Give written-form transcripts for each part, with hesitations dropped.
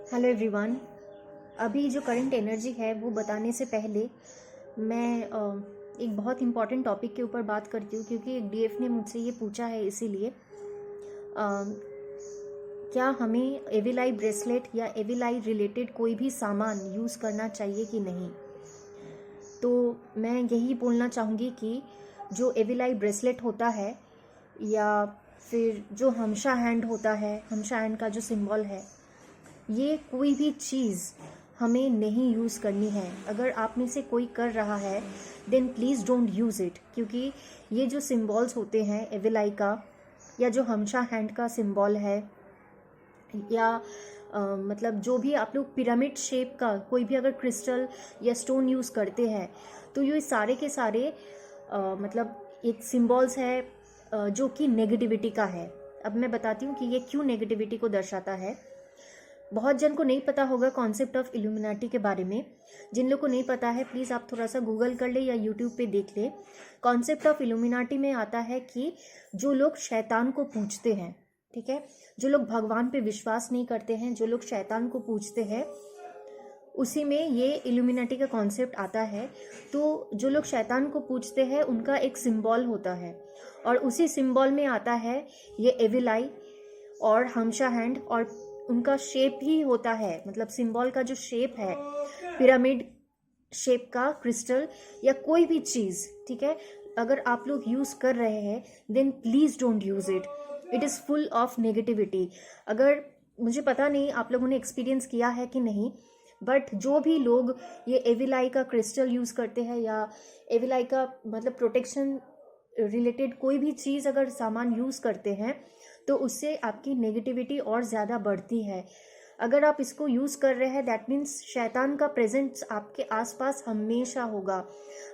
Hello everyone. अभी जो current energy है वो बताने से पहले मैं एक बहुत इम्पॉर्टेंट टॉपिक के ऊपर बात करती हूँ, क्योंकि एक डीएफ ने मुझसे ये पूछा है। इसीलिए क्या हमें एविलाई ब्रेसलेट या एविलाई रिलेटेड कोई भी सामान यूज़ करना चाहिए कि नहीं। तो मैं यही बोलना चाहूँगी कि जो एविलाई ब्रेसलेट होता है या फिर जो हमशा हैंड होता है, हमशा हैंड का जो सिंबल है, ये कोई भी चीज़ हमें नहीं यूज़ करनी है। अगर आप में से कोई कर रहा है then please don't use it, क्योंकि ये जो सिंबल्स होते हैं एविलाई का या जो हमशा हैंड का सिंबल है या मतलब जो भी आप लोग पिरामिड शेप का कोई भी अगर क्रिस्टल या स्टोन यूज़ करते हैं, तो ये सारे के सारे मतलब एक सिंबल्स है जो कि नेगेटिविटी का है। अब मैं बताती हूँ कि ये क्यों नेगेटिविटी को दर्शाता है। बहुत जन को नहीं पता होगा कॉन्सेप्ट ऑफ इल्यूमिनाटी के बारे में। जिन लोग को नहीं पता है प्लीज़ आप थोड़ा सा गूगल कर ले या यूट्यूब पे देख ले। कॉन्सेप्ट ऑफ इल्यूमिनाटी में आता है कि जो लोग शैतान को पूजते हैं, ठीक है, जो लोग भगवान पे विश्वास नहीं करते हैं, जो लोग शैतान को पूजते हैं, उसी में ये इल्यूमिनाटी का कॉन्सेप्ट आता है। तो जो लोग शैतान को पूजते हैं उनका एक सिंबल होता है, और उसी सिंबल में आता है ये एविल आई और हमशा हैंड, और उनका शेप ही होता है, मतलब सिंबल का जो शेप है पिरामिड शेप का क्रिस्टल या कोई भी चीज़, ठीक है। अगर आप लोग यूज़ कर रहे हैं then please don't use it, it is full of negativity. अगर मुझे पता नहीं आप लोगों ने एक्सपीरियंस किया है कि नहीं, बट जो भी लोग ये एविलाई का क्रिस्टल यूज़ करते हैं या एविलाई का मतलब प्रोटेक्शन रिलेटेड कोई भी चीज़ अगर सामान यूज़ करते हैं, तो उससे आपकी नेगेटिविटी और ज़्यादा बढ़ती है। अगर आप इसको यूज़ कर रहे हैं दैट मीन्स शैतान का प्रेजेंस आपके आसपास हमेशा होगा।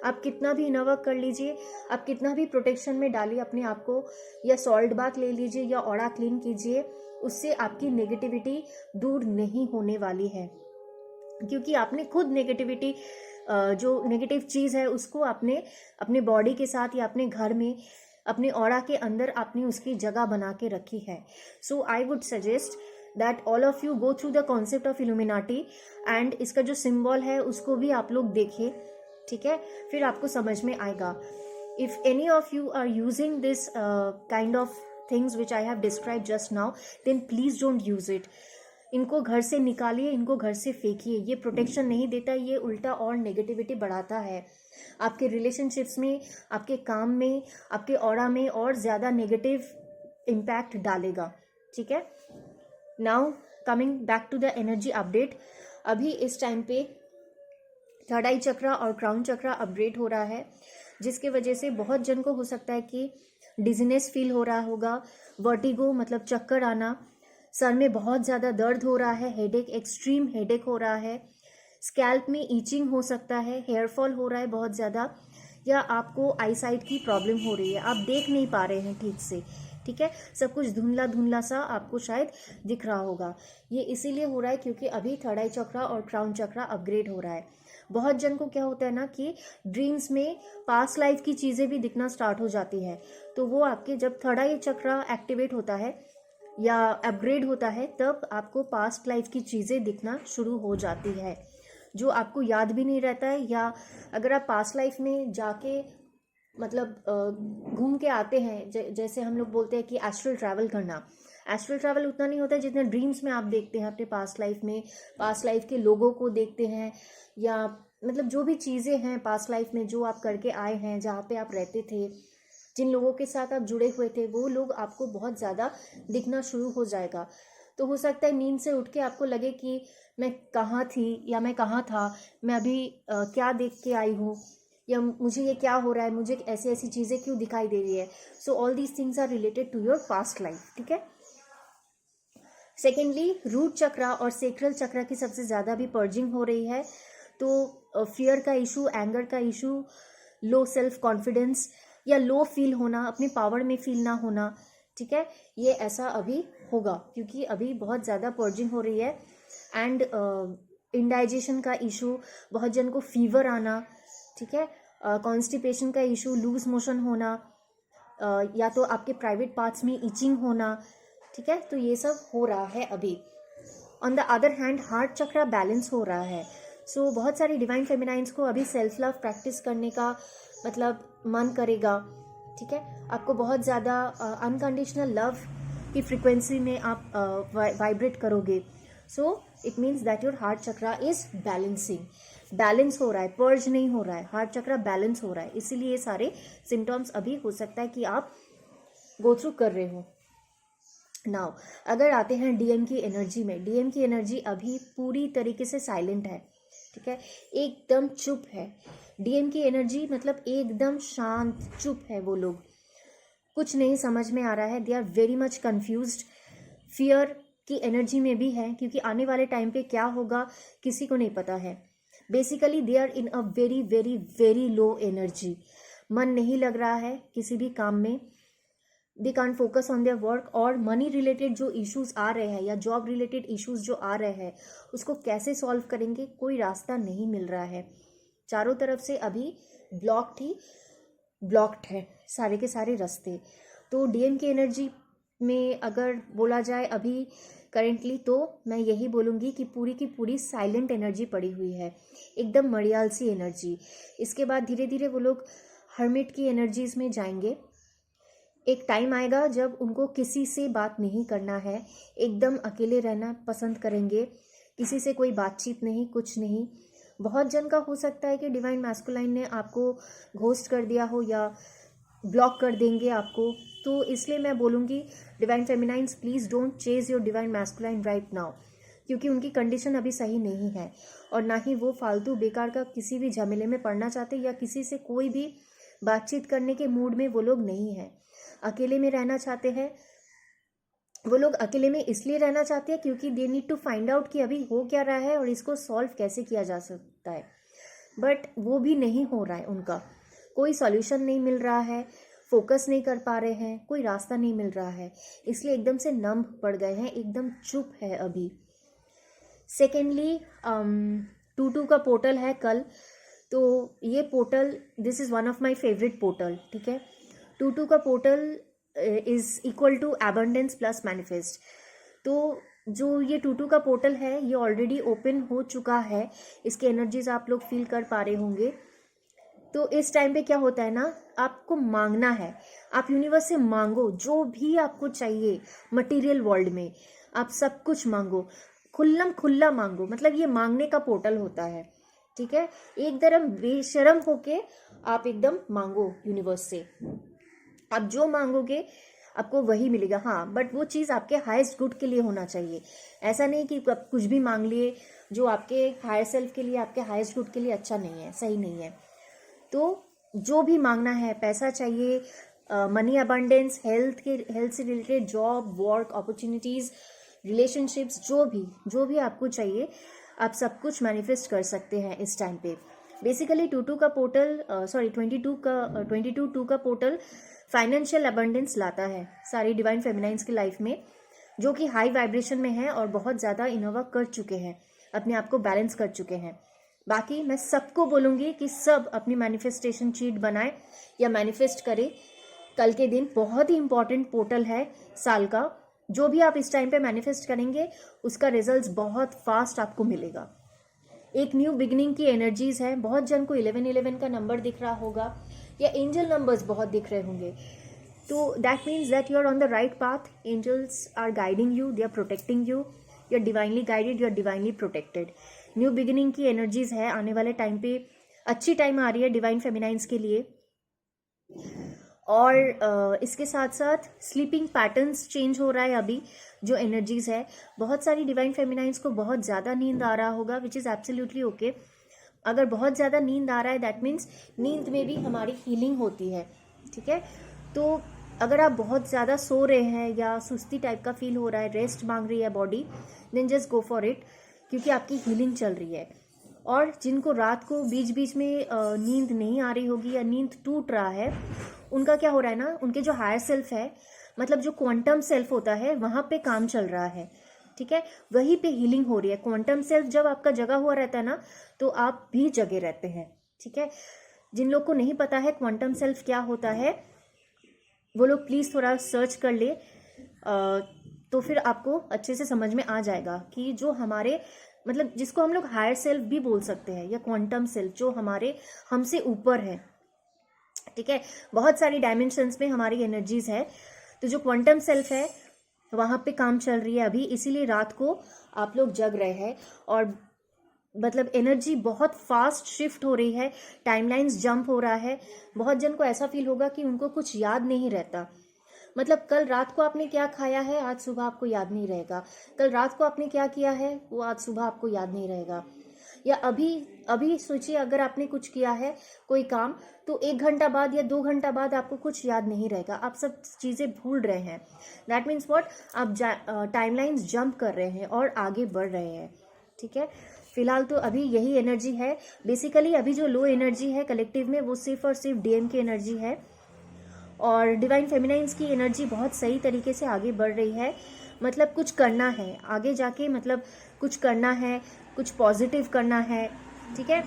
आप कितना भी इनवर्क कर लीजिए, आप कितना भी प्रोटेक्शन में डालिए अपने आप को, या सॉल्ट बाथ ले लीजिए या ऑरा क्लीन कीजिए, उससे आपकी नेगेटिविटी दूर नहीं होने वाली है। क्योंकि आपने खुद नेगेटिविटी जो नेगेटिव चीज़ है उसको आपने अपने बॉडी के साथ या अपने घर में अपने ऑरा के अंदर आपने उसकी जगह बना के रखी है। So I would suggest that all of you go through the concept of Illuminati and इसका जो सिंबल है उसको भी आप लोग देखें, ठीक है, फिर आपको समझ में आएगा। If any of you are using this kind of things which I have describe just now then please don't use it. इनको घर से निकालिए, इनको घर से फेंकिए। ये प्रोटेक्शन नहीं देता, ये उल्टा और नेगेटिविटी बढ़ाता है। आपके रिलेशनशिप्स में, आपके काम में, आपके ऑरा में और ज़्यादा नेगेटिव इम्पैक्ट डालेगा, ठीक है। Now coming back to the energy update. अभी इस टाइम पे थर्ड आई चक्रा और क्राउन चक्रा अपग्रेड हो रहा है, जिसके वजह से बहुत जन को हो सकता है कि डिजीनेस फील हो रहा होगा, वर्टिगो मतलब चक्कर आना, सर में बहुत ज़्यादा दर्द हो रहा है, हेडेक, एक्सट्रीम हेडेक हो रहा है, स्कैल्प में ईचिंग हो सकता है, हेयर फॉल हो रहा है बहुत ज़्यादा, या आपको आई साइट की प्रॉब्लम हो रही है, आप देख नहीं पा रहे हैं ठीक से, ठीक है, सब कुछ धुंधला धुंधला सा आपको शायद दिख रहा होगा। ये इसीलिए हो रहा है क्योंकि अभी थर्ड आई चक्रा और क्राउन चक्रा अपग्रेड हो रहा है। बहुत जन को क्या होता है ना कि ड्रीम्स में पास्ट लाइफ की चीज़ें भी दिखना स्टार्ट हो जाती है। तो वो आपके जब थर्ड आई चक्रा एक्टिवेट होता है या अपग्रेड होता है तब आपको पास्ट लाइफ की चीज़ें दिखना शुरू हो जाती है, जो आपको याद भी नहीं रहता है। या अगर आप पास्ट लाइफ में जाके मतलब घूम के आते हैं, जैसे हम लोग बोलते हैं कि एस्ट्रल ट्रैवल करना, एस्ट्रल ट्रैवल उतना नहीं होता है जितना ड्रीम्स में आप देखते हैं अपने पास्ट लाइफ में, पास्ट लाइफ के लोगों को देखते हैं, या मतलब जो भी चीज़ें हैं पास्ट लाइफ में जो आप करके आए हैं, जहाँ पे आप रहते थे, जिन लोगों के साथ आप जुड़े हुए थे, वो लोग आपको बहुत ज़्यादा दिखना शुरू हो जाएगा। तो हो सकता है नींद से उठ के आपको लगे कि मैं कहाँ थी या मैं कहाँ था, मैं अभी क्या देख के आई हूँ, या मुझे ये क्या हो रहा है, मुझे ऐसी ऐसी चीज़ें क्यों दिखाई दे रही है। So all these things are related to your past life, ठीक है। सेकेंडली, रूट चक्रा और सेक्रल चक्रा की सबसे ज़्यादा भी पर्जिंग हो रही है। तो फियर का इशू, एंगर का इशू, लो सेल्फ कॉन्फिडेंस या लो फील होना, अपने पावर में फील ना होना, ठीक है, ये ऐसा अभी होगा क्योंकि अभी बहुत ज़्यादा पर्जिंग हो रही है। एंड इंडाइजेशन का इशू, बहुत जन को फीवर आना, ठीक है, कॉन्स्टिपेशन का इशू, लूज मोशन होना, या तो आपके प्राइवेट पार्ट्स में इचिंग होना, ठीक है, तो ये सब हो रहा है अभी। On the other hand heart chakra balance हो रहा है। सो बहुत सारी डिवाइन फेमिनाइंस को अभी सेल्फ लव प्रैक्टिस करने का मतलब मन करेगा, ठीक है। आपको बहुत ज़्यादा अनकंडीशनल लव की फ्रिक्वेंसी में आप वाइब्रेट करोगे। So it means that your heart chakra is balancing, balance हो रहा है, पर्ज नहीं हो रहा है, हार्ट चक्रा बैलेंस हो रहा है। इसीलिए ये सारे सिम्टम्स अभी हो सकता है कि आप गो थ्रू कर रहे हो। नाउ अगर आते हैं डीएम की एनर्जी में, डीएम की एनर्जी अभी पूरी तरीके से साइलेंट है, ठीक है, एकदम चुप है। डीएम की एनर्जी मतलब एकदम शांत चुप है, वो लोग कुछ नहीं समझ में आ रहा है, they are very much confused, fear की एनर्जी में भी है, क्योंकि आने वाले टाइम पे क्या होगा किसी को नहीं पता है। Basically they are in a very very very low energy, मन नहीं लग रहा है किसी भी काम में, they can't focus on their work, और मनी रिलेटेड जो इश्यूज आ रहे हैं या जॉब रिलेटेड इश्यूज जो आ रहे हैं उसको कैसे सॉल्व करेंगे, कोई रास्ता नहीं मिल रहा है। चारों तरफ से अभी ब्लॉक्ड है सारे के सारे रास्ते। तो डीएम की एनर्जी में अगर बोला जाए अभी करेंटली, तो मैं यही बोलूँगी कि पूरी की पूरी साइलेंट एनर्जी पड़ी हुई है, एकदम मड़ियाल सी एनर्जी। इसके बाद धीरे धीरे वो लोग हर्मिट की एनर्जीज में जाएंगे। एक टाइम आएगा जब उनको किसी से बात नहीं करना है, एकदम अकेले रहना पसंद करेंगे, किसी से कोई बातचीत नहीं, कुछ नहीं। बहुत जन का हो सकता है कि डिवाइन मैस्कुलाइन ने आपको घोस्ट कर दिया हो या ब्लॉक कर देंगे आपको, तो इसलिए मैं बोलूँगी divine feminines please don't chase your divine masculine right now, क्योंकि उनकी कंडीशन अभी सही नहीं है, और ना ही वो फालतू बेकार का किसी भी झमेले में पड़ना चाहते, या किसी से कोई भी बातचीत करने के मूड में वो लोग नहीं है। अकेले में रहना चाहते हैं वो लोग, अकेले में इसलिए रहना चाहते हैं क्योंकि they need to find out कि अभी हो क्या रहा है और इसको सॉल्व कैसे किया जा सकता है, बट वो भी नहीं हो रहा है, उनका कोई सॉल्यूशन नहीं मिल रहा है, फोकस नहीं कर पा रहे हैं, कोई रास्ता नहीं मिल रहा है, इसलिए एकदम से नम पड़ गए हैं, एकदम चुप है अभी। सेकेंडली 2-2 का पोर्टल है कल, तो ये portal this is one of my favourite portal, ठीक है। 2-2 का portal is equal to abundance plus manifest. तो जो ये 2-2 का पोर्टल है ये ऑलरेडी ओपन हो चुका है, इसके एनर्जीज आप लोग फील कर पा रहे होंगे। तो इस टाइम पे क्या होता है ना, आपको मांगना है, आप यूनिवर्स से मांगो जो भी आपको चाहिए मटेरियल वर्ल्ड में, आप सब कुछ मांगो, खुल्लम खुल्ला मांगो, मतलब ये मांगने का पोर्टल होता है, ठीक है। एकदम बेशरम होके आप एकदम मांगो यूनिवर्स से, आप जो मांगोगे आपको वही मिलेगा। हाँ, बट वो चीज़ आपके हाईएस्ट गुड के लिए होना चाहिए, ऐसा नहीं कि आप कुछ भी मांग लिए जो आपके हायर सेल्फ के लिए, आपके हाईएस्ट गुड के लिए अच्छा नहीं है, सही नहीं है। तो जो भी मांगना है, पैसा चाहिए, मनी अबंडेंस, हेल्थ से related, job, work opportunities, relationships, जो भी आपको चाहिए आप सब कुछ मैनिफेस्ट कर सकते हैं इस टाइम पे। बेसिकली 2-2 का पोर्टल 22-2 का पोर्टल फाइनेंशियल अबंडेंस लाता है सारी डिवाइन फेमिनाइंस की लाइफ में, जो कि हाई वाइब्रेशन में है और बहुत ज़्यादा इनोवा कर चुके हैं, अपने आप को बैलेंस कर चुके हैं। बाकी मैं सबको बोलूँगी कि सब अपनी मैनिफेस्टेशन शीट बनाए या मैनिफेस्ट करें कल के दिन, बहुत ही इंपॉर्टेंट पोर्टल है साल का। जो भी आप इस टाइम पे मैनिफेस्ट करेंगे उसका रिजल्ट्स बहुत फास्ट आपको मिलेगा। एक न्यू बिगिनिंग की एनर्जीज है, बहुत जन को 1111 का नंबर दिख रहा होगा या एंजल नंबर्स बहुत दिख रहे होंगे, तो that means that you are on the right path, angels are guiding you, they are protecting you, you are divinely guided, you are divinely protected. New beginning की एनर्जीज है, आने वाले टाइम पे अच्छी टाइम आ रही है डिवाइन फेमिनाइंस के लिए। और इसके साथ साथ स्लीपिंग पैटर्न्स चेंज हो रहा है अभी, जो एनर्जीज है, बहुत सारी डिवाइन फेमिनाइंस को बहुत ज़्यादा नींद आ रहा होगा, विच इज़ एब्सोल्युटली ओके। अगर बहुत ज़्यादा नींद आ रहा है दैट मीन्स नींद में भी हमारी हीलिंग होती है, ठीक है। तो अगर आप बहुत ज़्यादा सो रहे हैं या सुस्ती टाइप का फील हो रहा है, रेस्ट मांग रही है body, then just go for it, क्योंकि आपकी हीलिंग चल रही है। और जिनको रात को बीच बीच में नींद नहीं आ रही होगी या नींद टूट रहा है, उनका क्या हो रहा है ना, उनके जो हायर सेल्फ है, मतलब जो क्वांटम सेल्फ होता है, वहाँ पे काम चल रहा है, ठीक है, वहीं पे हीलिंग हो रही है। क्वांटम सेल्फ जब आपका जगा हुआ रहता है ना, तो आप भी जगे रहते हैं, ठीक है। जिन लोग को नहीं पता है क्वांटम सेल्फ क्या होता है, वो लोग प्लीज़ थोड़ा सर्च कर ले। तो फिर आपको अच्छे से समझ में आ जाएगा कि जो हमारे मतलब जिसको हम लोग हायर सेल्फ भी बोल सकते हैं या क्वांटम सेल्फ, जो हमारे हमसे ऊपर है, ठीक है, बहुत सारी डायमेंशंस में हमारी एनर्जीज है। तो जो क्वांटम सेल्फ है वहाँ पे काम चल रही है अभी, इसीलिए रात को आप लोग जग रहे हैं और मतलब एनर्जी बहुत फास्ट शिफ्ट हो रही है, टाइमलाइंस जंप हो रहा है। बहुत जन को ऐसा फील होगा कि उनको कुछ याद नहीं रहता, मतलब कल रात को आपने क्या खाया है आज सुबह आपको याद नहीं रहेगा, कल रात को आपने क्या किया है वो आज सुबह आपको याद नहीं रहेगा। या अभी अभी सोचिए अगर आपने कुछ किया है कोई काम, तो 1 घंटा बाद या 2 घंटा बाद आपको कुछ याद नहीं रहेगा, आप सब चीज़ें भूल रहे हैं। दैट मीन्स व्हाट, आप टाइमलाइंस जंप कर रहे हैं और आगे बढ़ रहे हैं, ठीक है। फिलहाल तो अभी यही एनर्जी है बेसिकली। अभी जो लो एनर्जी है कलेक्टिव में वो सिर्फ और सिर्फ डीएम की एनर्जी है, और डिवाइन फेमिनाइंस की एनर्जी बहुत सही तरीके से आगे बढ़ रही है। मतलब कुछ करना है आगे जाके, मतलब कुछ करना है, कुछ पॉजिटिव करना है, ठीक है।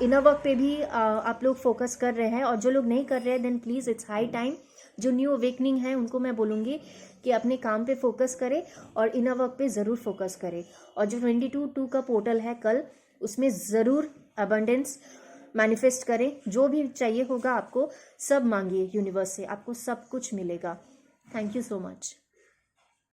इनर वर्क पे भी आप लोग फोकस कर रहे हैं, और जो लोग नहीं कर रहे हैं then please it's high time. जो न्यू अवेकनिंग है उनको मैं बोलूँगी कि अपने काम पे फोकस करें और इनर वर्क पे ज़रूर फोकस करें। और जो 22/2 का पोर्टल है कल, उसमें ज़रूर अबंडेंस मैनिफेस्ट करें। जो भी चाहिए होगा आपको सब मांगिए यूनिवर्स से, आपको सब कुछ मिलेगा। Thank you so much.